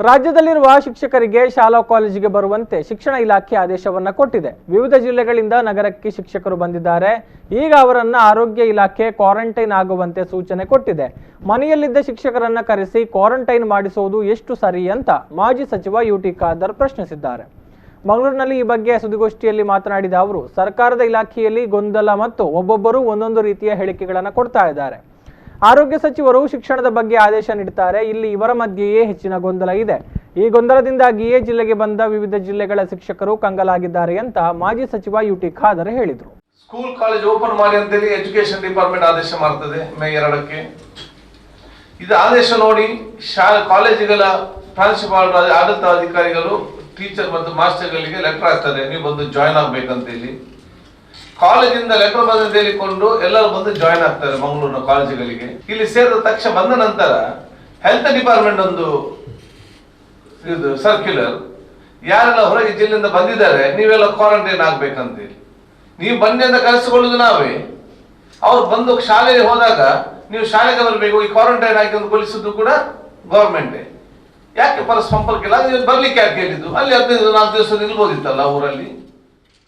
ರಾಜ್ಯದಲ್ಲಿರುವ ಶಿಕ್ಷಕರಿಗೆ ಶಾಲಾ ಕಾಲೇಜಿಗೆ ಬರುವಂತೆ ಶಿಕ್ಷಣ ಇಲಾಖೆ ಆದೇಶವನ್ನು ಕೊಟ್ಟಿದೆ. ವಿವಿಧ ಜಿಲ್ಲೆಗಳಿಂದ ನಗರಕ್ಕೆ ಶಿಕ್ಷಕರು ಬಂದಿದ್ದಾರೆ. ಈಗ ಅವರನ್ನ ಆರೋಗ್ಯ ಇಲಾಖೆ ಕ್ವಾರಂಟೈನ್ ಆಗುವಂತೆ ಸೂಚನೆ ಕೊಟ್ಟಿದೆ. ಮನೆಯಲ್ಲಿದ್ದ ಶಿಕ್ಷಕರನ್ನ ಕರೆಸಿ ಕ್ವಾರಂಟೈನ್ ಮಾಡಿಸುವುದು ಎಷ್ಟು ಸರಿ ಅಂತ ಮಾಜಿ ಸಚಿವ ಯುಟಿ ಖಾದರ್ ಪ್ರಶ್ನಿಸಿದ್ದಾರೆ. ಮಂಗಳೂರಿನಲ್ಲಿ ಈ ಬಗ್ಗೆ ಸುದ್ದಿಗೋಷ್ಠಿಯಲ್ಲಿ ಮಾತನಾಡಿದ ಅವರು, ಸರ್ಕಾರದ ಇಲಾಖೆಯಲ್ಲಿ ಗೊಂದಲ ಮತ್ತು ಒಬ್ಬೊಬ್ಬರು ಒಂದೊಂದು ರೀತಿಯ ಹೇಳಿಕೆಗಳನ್ನು ಕೊಡ್ತಾ ಇದ್ದಾರೆ. ಆರೋಗ್ಯ ಸಚಿವರು ಶಿಕ್ಷಣದ ಬಗ್ಗೆ ಆದೇಶ ನೀಡುತ್ತಾರೆ. ಇಲ್ಲಿ ಇವರ ಮಧ್ಯೆಯೇ ಹೆಚ್ಚಿನ ಗೊಂದಲ ಇದೆ. ಈ ಗೊಂದಲದಿಂದಾಗಿಯೇ ಜಿಲ್ಲೆಗೆ ಬಂದ ವಿವಿಧ ಜಿಲ್ಲೆಗಳ ಶಿಕ್ಷಕರು ಕಂಗಾಲಾಗಿದ್ದಾರೆ ಅಂತ ಮಾಜಿ ಸಚಿವ ಯುಟಿ ಖಾದರ್ ಹೇಳಿದರು. ಸ್ಕೂಲ್ ಕಾಲೇಜ್ ಓಪನ್ ಮಾಡಿ ಅಂತೇಳಿ ಎಜುಕೇಶನ್ ಡಿಪಾರ್ಟ್ಮೆಂಟ್ ಆದೇಶ ಮಾಡ್ತದೆ ಮೇ 2ಕ್ಕೆ. ಇದು ಆದೇಶ ನೋಡಿ ಕಾಲೇಜುಗಳ ಪ್ರಾಂಶುಪಾಲರು, ಆಡಳಿತ ಅಧಿಕಾರಿಗಳು, ಟೀಚರ್ ಮತ್ತು ಮಾಸ್ಟರ್ಗಳಿಗೆ ಲೆಟರ್ ಹಾಕ್ತಾರೆ, ನೀವು ಬಂದು ಜಾಯ್ನ್ ಆಗ್ಬೇಕಂತೇಳಿ. ಕಾಲೇಜಿಂದ ಲೆಟರ್ ಬಂದು ಹೇಳಿಕೊಂಡು ಎಲ್ಲರೂ ಬಂದು ಜಾಯ್ನ್ ಆಗ್ತಾರೆ ಮಂಗಳೂರಿನ ಕಾಲೇಜುಗಳಿಗೆ. ಇಲ್ಲಿ ಸೇರಿದ ತಕ್ಷಣ ಬಂದ ನಂತರ ಹೆಲ್ತ್ ಡಿಪಾರ್ಟ್ಮೆಂಟ್ ಒಂದು ಇದು ಸರ್ಕ್ಯುಲರ್, ಯಾರೆಲ್ಲ ಹೊರಗೆ ಜಿಲ್ಲೆಯಿಂದ ಬಂದಿದ್ದಾರೆ ನೀವೆಲ್ಲ ಕ್ವಾರಂಟೈನ್ ಆಗ್ಬೇಕಂತೇಳಿ. ನೀವು ಬನ್ನಿ ಅಂತ ಕರೆಸಿಕೊಳ್ಳುದು ನಾವೇ. ಅವ್ರು ಬಂದು ಶಾಲೆಗೆ ಹೋದಾಗ ನೀವು ಶಾಲೆಗೆ ಬರಬೇಕು, ಈ ಕ್ವಾರಂಟೈನ್ ಆಗಿ ಅಂತ ಕೊಲಿಸುದು ಕೂಡ ಗವರ್ಮೆಂಟೇ. ಯಾಕೆ ಸಂಪರ್ಕ ಇಲ್ಲ, ಬರ್ಲಿಕ್ಕೆ ಯಾಕೆ ಹೇಳಿದ್ದು? ಅಲ್ಲಿ 15-4 ದಿವಸ ನಿಲ್ಬೋದಿತ್ತಲ್ಲ ಊರಲ್ಲಿ.